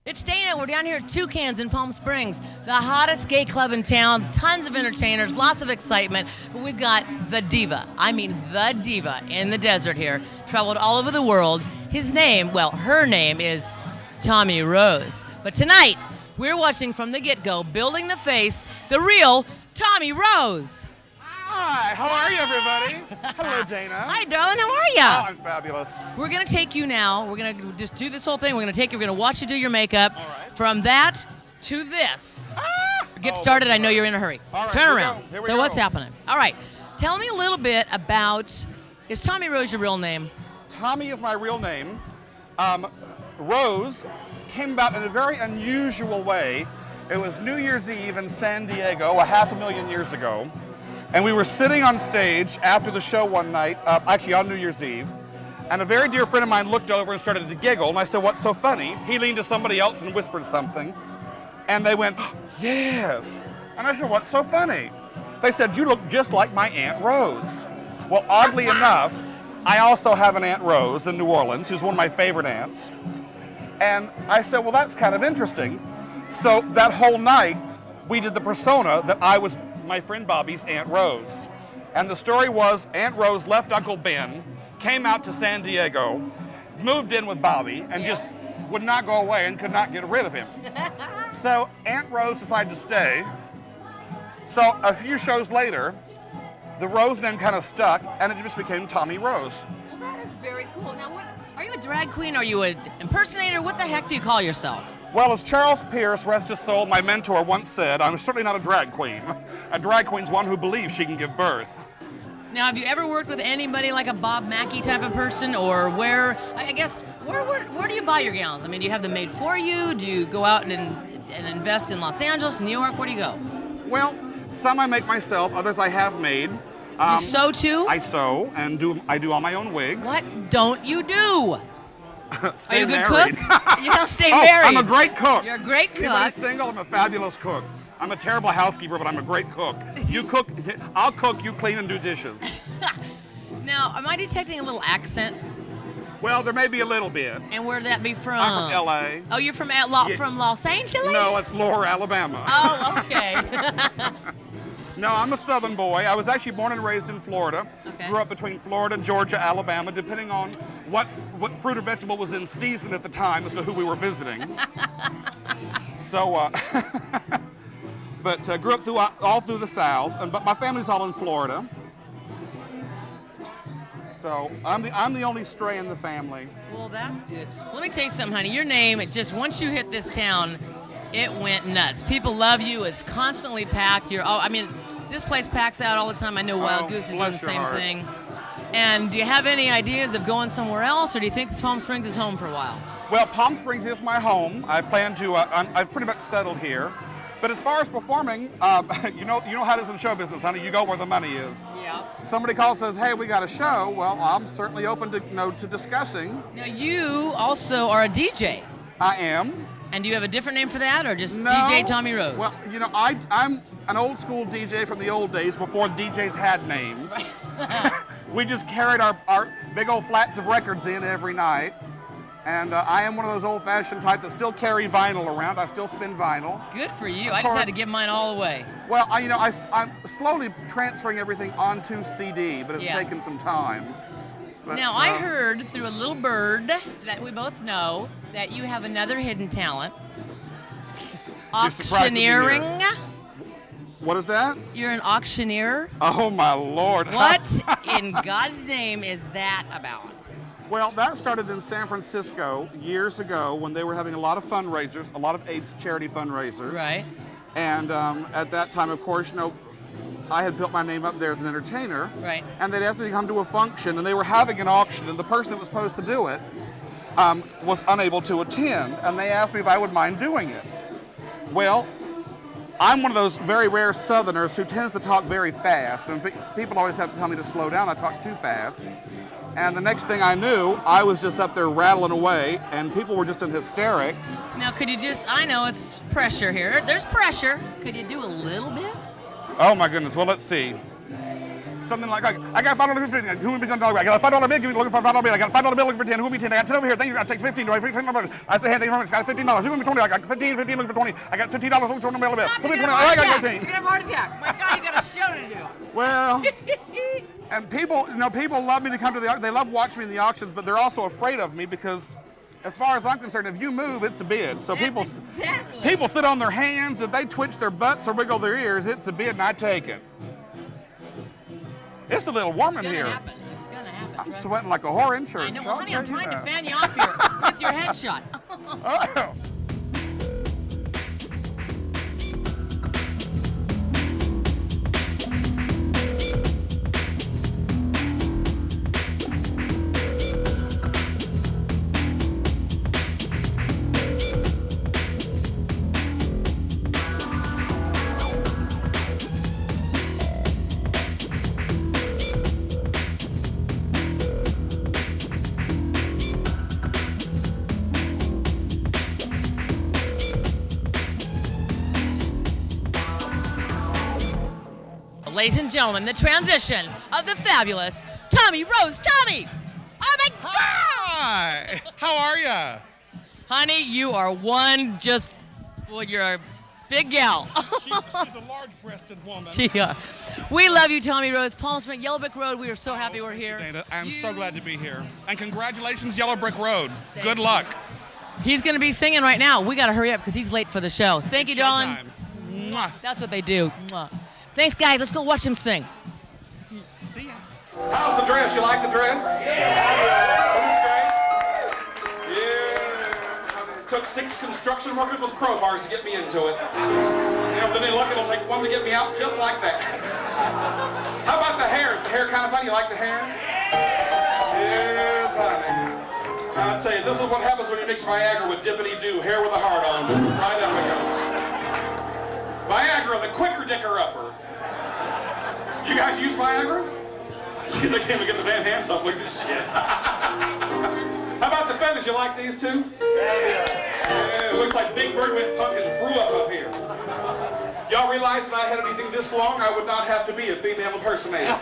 It's Dana. We're down here at Toucans in Palm Springs, the hottest gay club in town. Tons of entertainers, lots of excitement. But we've got the diva. I mean, the diva in the desert here. Traveled all over the world. Her name is Tommi Rose. But tonight, we're watching from the get-go, building the face, the real Tommi Rose. Hi, how are you, everybody? Hello, Dana. Hi, darling. How are you? Oh, I'm fabulous. We're going to take you now. We're going to just do this whole thing. We're going to watch you do your makeup. All right. From that to this. Get Oh, started. I know you're in a hurry. All right, Turn here we around. go. Here we So go. what's happening? All right. Tell me a little bit about, is Tommi Rose your real name? Tommi is my real name. Rose came about in a very unusual way. It was New Year's Eve in San Diego, 500,000 years ago. And we were sitting on stage after the show one night, actually on New Year's Eve, and a very dear friend of mine looked over and started to giggle, and I said, "What's so funny?" He leaned to somebody else and whispered something, and they went, "Yes." And I said, "What's so funny?" They said, "You look just like my Aunt Rose." Well, oddly enough, I also have an Aunt Rose in New Orleans, who's one of my favorite aunts. And I said, well, that's kind of interesting. So that whole night, we did the persona that I was my friend Bobby's Aunt Rose. And the story was Aunt Rose left Uncle Ben, came out to San Diego, moved in with Bobby, and just would not go away and could not get rid of him. So Aunt Rose decided to stay. So a few shows later, the Rose name kind of stuck, and it just became Tommi Rose. Well, that is very cool. Now, are you a drag queen? Are you an impersonator? What the heck do you call yourself? Well, as Charles Pierce, rest his soul, my mentor, once said, I'm certainly not a drag queen. A drag queen's one who believes she can give birth. Now, have you ever worked with anybody like a Bob Mackie type of person, or where do you buy your gowns? I mean, do you have them made for you? Do you go out and invest in Los Angeles, New York? Where do you go? Well, some I make myself, others I have made. You sew too? I sew and I do all my own wigs. What don't you do? Stay Are you a good married. cook? You don't stay Oh, married. I'm a great cook. You're a great cook. Anybody single? I'm a fabulous cook. I'm a terrible housekeeper, but I'm a great cook. You cook, I'll cook, you clean and do dishes. Now, am I detecting a little accent? Well, there may be a little bit. And where'd that be from? I'm from L.A. Oh, you're from Los Angeles? No, it's Lower, Alabama. Oh, okay. No, I'm a Southern boy. I was actually born and raised in Florida. Okay. Grew up between Florida, Georgia, Alabama, depending on what fruit or vegetable was in season at the time as to who we were visiting. So, but grew up all through the South. But my family's all in Florida. So I'm the only stray in the family. Well, that's good. Let me tell you something, honey. Your name, once you hit this town, it went nuts. People love you. It's constantly packed. This place packs out all the time. I know Wild Goose is doing the bless your same heart. thing. And do you have any ideas of going somewhere else, or do you think Palm Springs is home for a while? Well, Palm Springs is my home. I plan to. I've pretty much settled here. But as far as performing, you know how it is in show business, honey. You go where the money is. Yeah. Somebody calls, says, "Hey, we got a show." Well, I'm certainly open to to discussing. Now, you also are a DJ. I am. And do you have a different name for that, or just No. DJ Tommi Rose? Well, I'm an old school DJ from the old days before DJs had names. We just carried our big old flats of records in every night. And I am one of those old-fashioned type that still carry vinyl around. I still spin vinyl. Good for you. I just had to give mine all away. Well, I'm slowly transferring everything onto CD, but it's taken some time. But, Now, I heard through a little bird that we both know that you have another hidden talent. Auctioneering. What is that? You're an auctioneer. Oh, my Lord. What in God's name is that about? Well, that started in San Francisco years ago when they were having a lot of fundraisers, a lot of AIDS charity fundraisers. Right. And at that time, of course, I had built my name up there as an entertainer. Right. And they'd asked me to come to a function, and they were having an auction, and the person that was supposed to do it was unable to attend, and they asked me if I would mind doing it. Well, I'm one of those very rare Southerners who tends to talk very fast, and people always have to tell me to slow down. I talk too fast. And the next thing I knew, I was just up there rattling away, and people were just in hysterics. Now, could you I know it's pressure here. There's pressure. Could you do a little bit? Oh, my goodness. Well, let's see. something like, I got $5.50. Who would be $10? I got a $5 bill. Give me looking for a $5 bill. I got a $5 bill looking for 10. Who would be 10? I got 10 over here. Thank you. I take 15. Do I take $15? I say, hey, thank you very much. I got $15. Who would be 20? I got 15 looking for 20. I got $15 looking for $20 bill. Stop, Who would be you're 20? gonna I got have 15. You're gonna have a heart attack. My God, you got a show to do. Well, and people, people love me to come to the auction. They love watching me in the auctions, but they're also afraid of me because, as far as I'm concerned, if you move, it's a bid. So people sit on their hands. If they twitch their butts or wiggle their ears, it's a bid, and I take it. It's a little warm in here. It's gonna happen. I'm sweating like a whore in church. I know, well, honey, I'm trying to fan you off here with your headshot. Oh. Ladies and gentlemen, the transition of the fabulous Tommi Rose. Tommi! Oh my God! Hi! How are ya? Honey, you are well, you're a big gal. She's a large-breasted woman. We love you, Tommi Rose. Palm Springs, Yellow Brick Road. We are so happy we're here. Dana, I'm so glad to be here. And congratulations, Yellow Brick Road. Good luck. He's going to be singing right now. We got to hurry up because he's late for the show. Thank you, darling. Mwah. That's what they do. Mwah. Thanks, guys. Let's go watch him sing. See ya. How's the dress? You like the dress? Yeah. It's great. Yeah. It took 6 construction workers with crowbars to get me into it. With any luck, it'll take 1 to get me out just like that. How about the hair? Is the hair kind of fun? You like the hair? Yes, honey. I'll tell you, this is what happens when you mix Viagra with dippity-doo, hair with a heart on. Right up it goes. Viagra, the quicker dicker upper. You guys use Viagra? See, they can't even get the damn hands up with this shit. How about the feathers? You like these too? Yeah, it looks like Big Bird went punk and threw up here. Y'all realize if I had anything this long, I would not have to be a female impersonator.